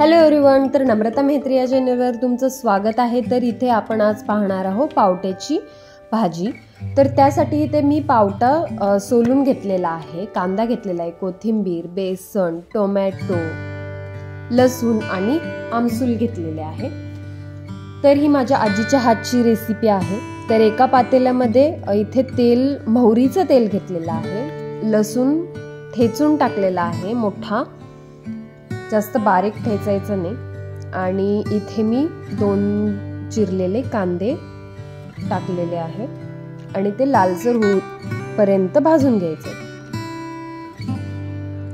Hello everyone, तर नम्रता मेहत्री या चॅनलवर तुमचं स्वागत आहे। तर इथे आपण आज पाहणार आहोत पावट्याची भाजी। तर त्यासाठी इथे मी पावटा सोलून घेतलेला आहे, कांदा घेतलेला आहे, कोथिंबीर, बेसन, टोमॅटो, लसूण आणि आमसूल घेतलेले आहे। तर ही माझ्या आजीच्या हातची रेसिपी आहे। तर एका पातेल्यामध्ये इथे तेल, मोहरीचं तेल घेतलेलं आहे, लसूण ठेचून टाकलेला आहे मोठा, जास्त बारीक ठेचायचं नाही, आणि इथे मी 2 चिरलेले कांदे टाकलेले आहे आणि ते लालसर होईपर्यंत भाजून घ्यायचे।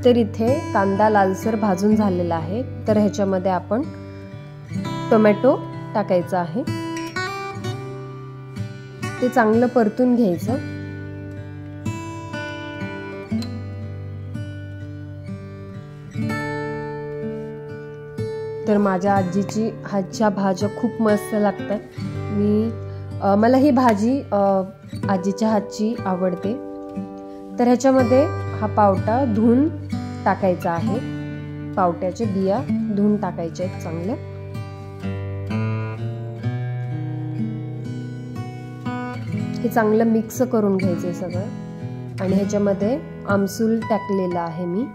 तर इथे कांदा लालसर भाजून झालेला आहे। तर ह्याच्यामध्ये आपण टोमॅटो टाकायचा आहे, ते चांगलं परतून घ्यायचं। तर माझ्या आजीची हातच्या भाज्या खूप मस्त लागतात। मला ही भाजी आजीच्या हातची आवडते। तर ह्याच्यामध्ये हा पावटा धुवून टाकायचा आहे, पावट्याच्या बिया धुवून टाकायच्या आहेत चांगल्या। हे चांगलं मिक्स करून घ्यायचं सगळं, आणि ह्याच्यामध्ये आमसूल टाकलेला आहे मी।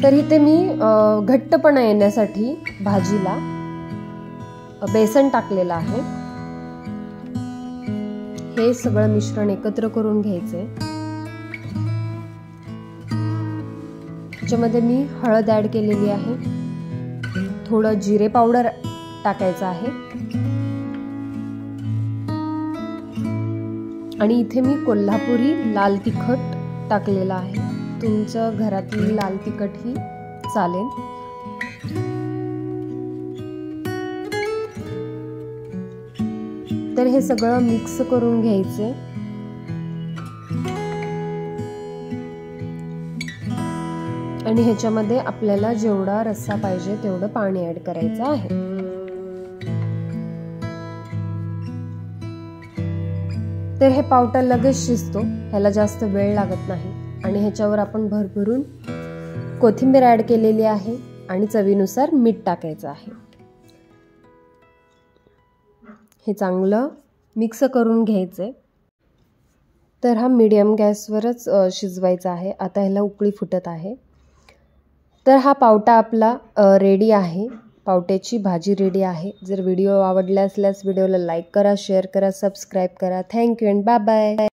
तर इथे मी घट्टपणा येण्यासाठी भाजीला बेसन टाकलेलं आहे। हे सगळं मिश्रण एकत्र करून घ्यायचंय। त्याच्यामध्ये मी हळद ऍड केलेली आहे, थोडं जिरे पावडर टाकायचं आहे, आणि इथे मी कोल्हापुरी लाल तिखट टाकलेलं आहे। तुमच्या घरातील लाल तिखट ही चालेल। तर हे सगळं मिक्स करून घ्यायचे, आणि ह्याच्यामध्ये आपल्याला जेवढा रस्सा पाहिजे तेवढं पाणी ऍड करायचं आहे। तर हे पावटा लगेच शिजतो, ह्याला जास्त वेळ लागत नाही, आणि ह्याच्यावर आपण भरभरून कोथिंबीर ऍड केलेली आहे, आणि चवीनुसार मीठ टाकायचं आहे। हे चांगलं मिक्स करून घ्यायचंय। तर हा मीडियम गॅसवरच शिजवायचा आहे। आता ह्याला उकळी फुटत आहे। तर हा पावटा आपला रेडी आहे, पावट्याची भाजी रेडी आहे। जर व्हिडिओ आवडला असल्यास व्हिडिओला लाईक करा, शेअर करा, सबस्क्राईब करा। Thank you and bye bye.